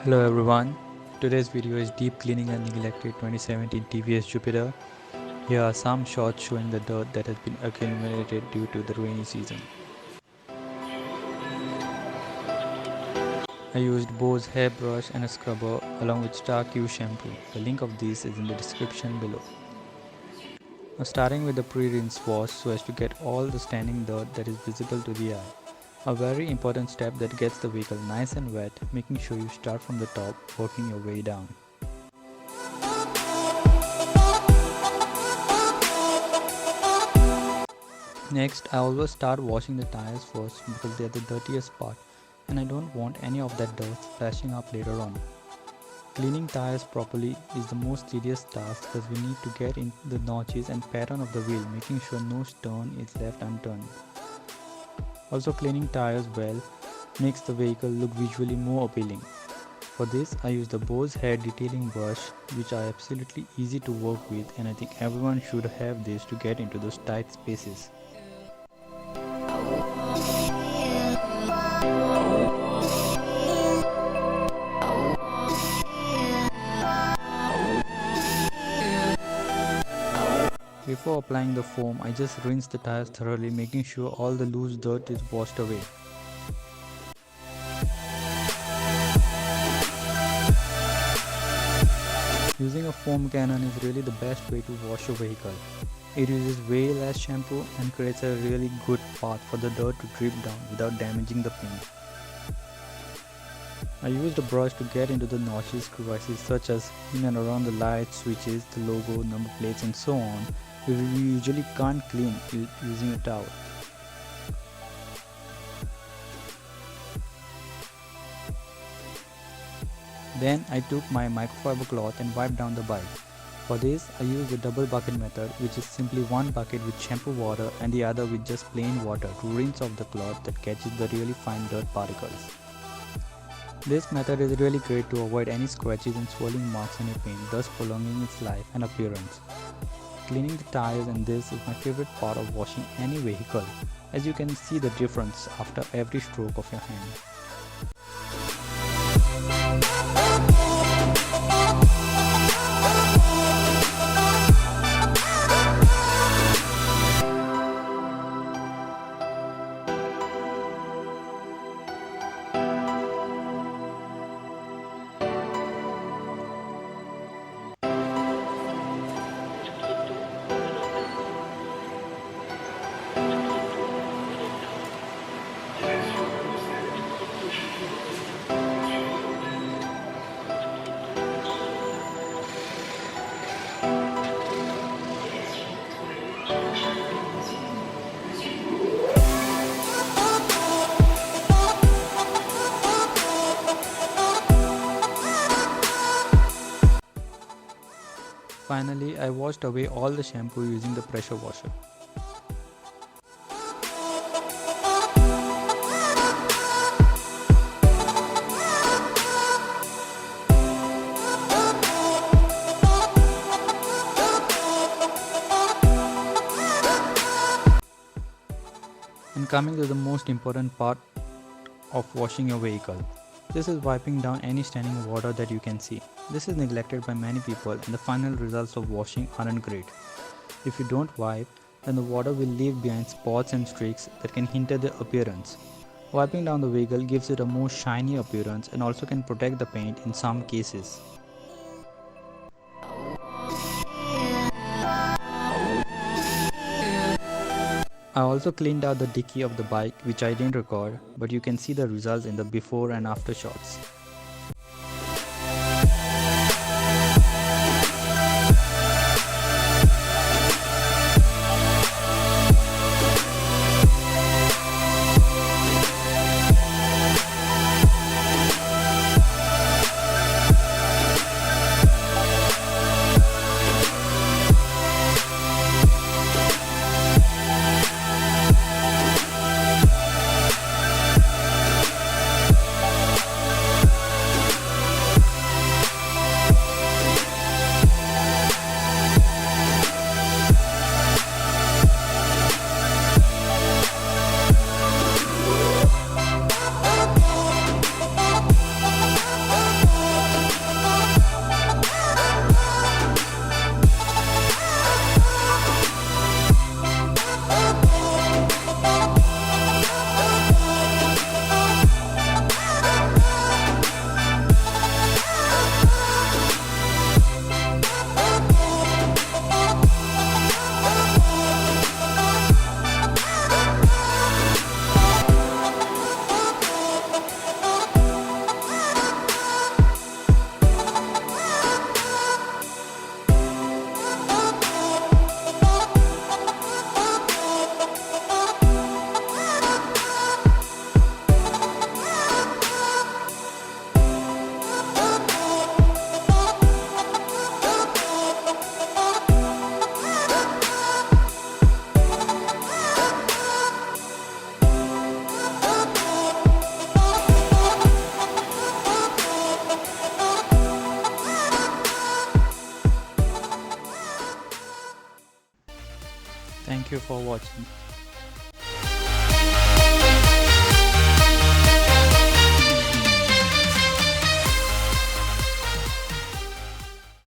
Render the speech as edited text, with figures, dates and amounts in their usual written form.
Hello everyone, today's video is deep cleaning a neglected 2017 TVS Jupiter. Here are some shots showing the dirt that has been accumulated due to the rainy season. I used Bose hairbrush and a scrubber along with STARQ shampoo. The link of these is in the description below. Now starting with the pre-rinse wash so as to get all the standing dirt that is visible to the eye. A very important step that gets the vehicle nice and wet, making sure you start from the top, working your way down. Next, I always start washing the tires first because they are the dirtiest part and I don't want any of that dirt splashing up later on. Cleaning tires properly is the most tedious task because we need to get in the notches and pattern of the wheel, making sure no stone is left unturned. Also, cleaning tires well makes the vehicle look visually more appealing. For this, I use the Bose hair detailing brush, which are absolutely easy to work with, and I think everyone should have this to get into those tight spaces. Before applying the foam, I just rinse the tires thoroughly, making sure all the loose dirt is washed away. Using a foam cannon is really the best way to wash your vehicle. It uses way less shampoo and creates a really good path for the dirt to drip down without damaging the paint. I used a brush to get into the notches, crevices such as in and around the lights, switches, the logo, number plates and so on, which we usually can't clean using a towel. Then I took my microfiber cloth and wiped down the bike. For this, I used the double bucket method, which is simply one bucket with shampoo water and the other with just plain water to rinse off the cloth that catches the really fine dirt particles. This method is really great to avoid any scratches and swirling marks on your paint, thus prolonging its life and appearance. Cleaning the tires and this is my favorite part of washing any vehicle, as you can see the difference after every stroke of your hand. Finally, I washed away all the shampoo using the pressure washer. And coming to the most important part of washing your vehicle. This is wiping down any standing water that you can see. This is neglected by many people and the final results of washing aren't great. If you don't wipe, then the water will leave behind spots and streaks that can hinder the appearance. Wiping down the vehicle gives it a more shiny appearance and also can protect the paint in some cases. I also cleaned out the dicky of the bike, which I didn't record, but you can see the results in the before and after shots. Thank you for watching.